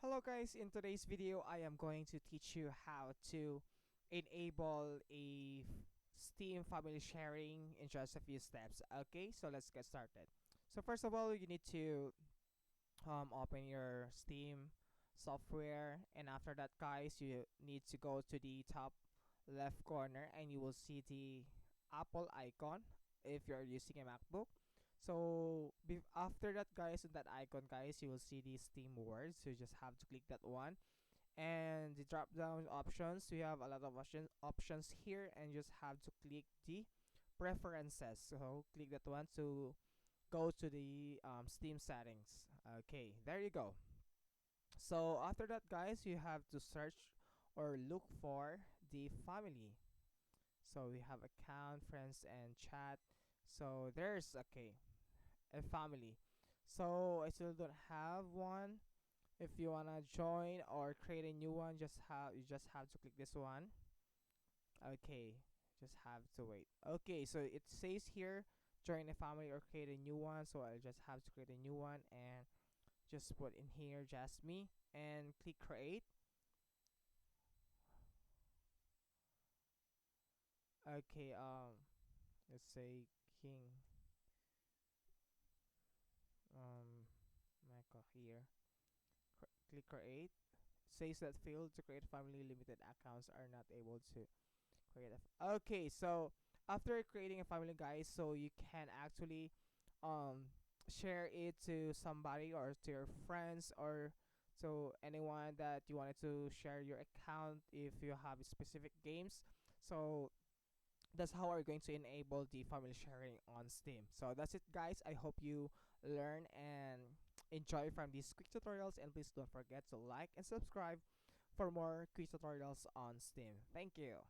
Hello guys, in today's video I am going to teach you how to enable Steam family sharing in just a few steps. Okay, so let's get started. So first of all, you need to open your Steam software, and after that guys, you need to go to the top left corner and you will see the Apple icon if you're using a MacBook. So after that guys, on that icon guys, you will see the Steam words, so you just have to click that one. And the drop down options, we have a lot of options here, and you just have to click the preferences. So click that one to go to the Steam settings. Okay, there you go. So after that guys, you have to search or look for the family. So we have account, friends, and chat. So there's a family. So I still don't have one. If you wanna join or create a new one, you just have to click this one. Okay, just have to wait. Okay, so it says here join a family or create a new one. So I'll just have to create a new one and just put in here just me and click create. Okay, let's say King Michael here. Click create. Says that failed to create family limited accounts are not able to create okay, so after creating a family guys, so you can actually um share it to somebody or to your friends or to anyone that you wanted to share your account if you have specific games. So that's how we're going to enable the family sharing on Steam. So that's it guys, I hope you learn and enjoy from these quick tutorials, and please don't forget to like and subscribe for more quick tutorials on Steam. Thank you.